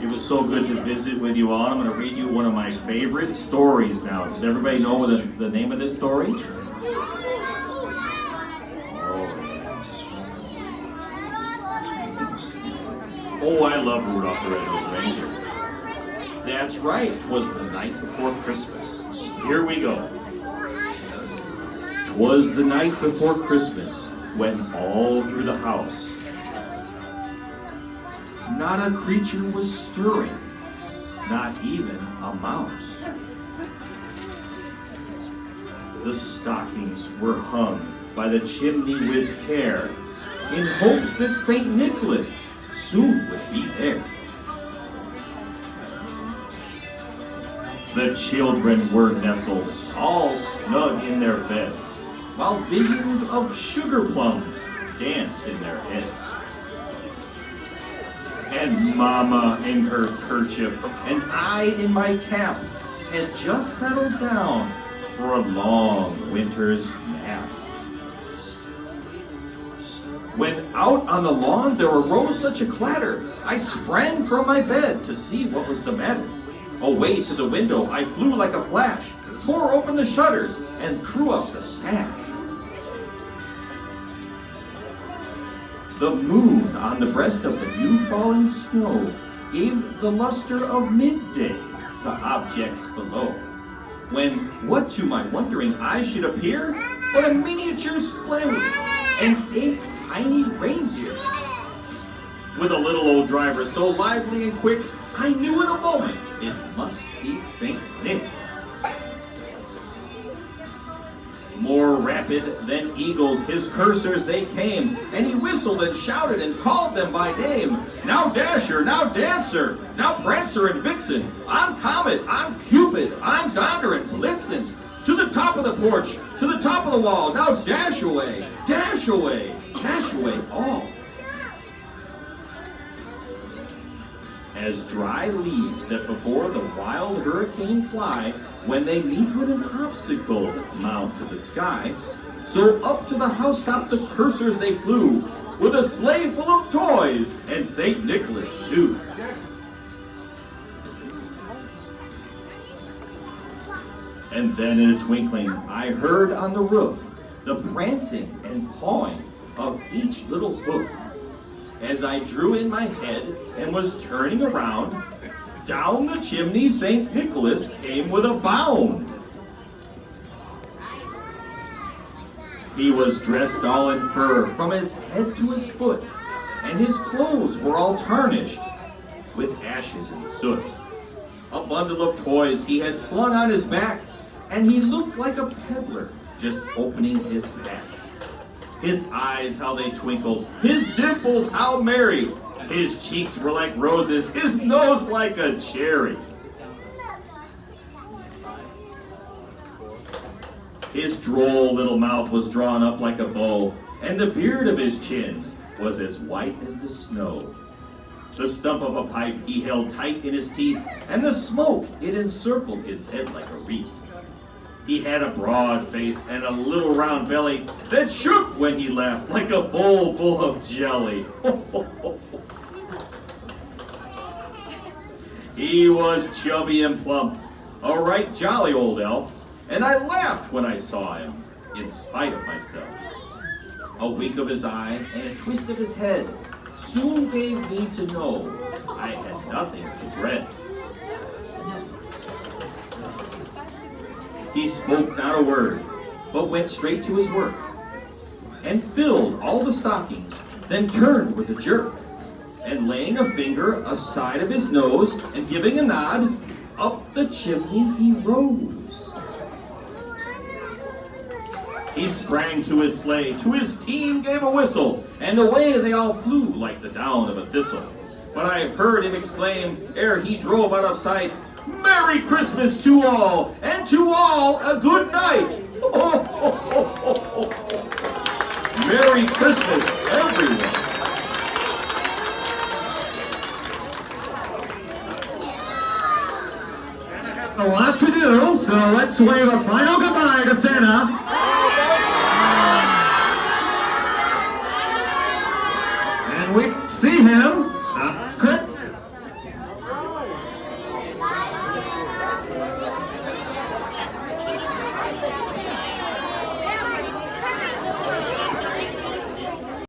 It was so good to visit with you all. I'm going to read you one of my favorite stories now. Does everybody know the name of this story? Oh, I love Rudolph the Red-Nosed Reindeer. That's right, it was the night before Christmas. Here we go. 'Twas the night before Christmas, when all through the house not a creature was stirring, not even a mouse. The stockings were hung by the chimney with care, in hopes that St. Nicholas soon would be there. The children were nestled all snug in their beds, while visions of sugar plums danced in their heads. And Mama in her kerchief, and I in my cap, had just settled down for a long winter's nap. When out on the lawn there arose such a clatter, I sprang from my bed to see what was the matter. Away to the window I flew like a flash, tore open the shutters, and threw up the sash. The moon on the breast of the new-fallen snow gave the luster of midday to objects below, when what to my wondering eyes should appear but a miniature sleigh and 8 tiny reindeer. With a little old driver so lively and quick, I knew in a moment it must be St. Nick. More rapid than eagles, his coursers they came, and he whistled and shouted and called them by name. Now Dasher, now Dancer, now Prancer and Vixen, I'm Comet, I'm Cupid, I'm Donder and Blitzen. To the top of the porch, to the top of the wall, now dash away, dash away, dash away all. As dry leaves that before the wild hurricane fly, when they meet with an obstacle mount to the sky, so up to the housetop the coursers they flew, with a sleigh full of toys, and St. Nicholas too. And then in a twinkling I heard on the roof the prancing and pawing of each little hoof. As I drew in my head and was turning around, down the chimney St. Nicholas came with a bound. He was dressed all in fur from his head to his foot, and his clothes were all tarnished with ashes and soot. A bundle of toys he had slung on his back, and he looked like a peddler just opening his pack. His eyes, how they twinkled, his dimples, how merry. His cheeks were like roses, his nose like a cherry. His droll little mouth was drawn up like a bow, and the beard of his chin was as white as the snow. The stump of a pipe he held tight in his teeth, and the smoke, it encircled his head like a wreath. He had a broad face and a little round belly that shook when he laughed like a bowl full of jelly. He was chubby and plump, a right jolly old elf, and I laughed when I saw him, in spite of myself. A wink of his eye and a twist of his head soon gave me to know I had nothing to dread. He spoke not a word, but went straight to his work, and filled all the stockings, then turned with a jerk, and laying a finger aside of his nose, and giving a nod, up the chimney he rose. He sprang to his sleigh, to his team gave a whistle, and away they all flew like the down of a thistle. But I heard him exclaim, ere he drove out of sight, Merry Christmas to all, and to all a good night. Oh, oh, oh, oh, oh. Merry Christmas, everyone. A lot to do, so let's wave a final goodbye to Santa.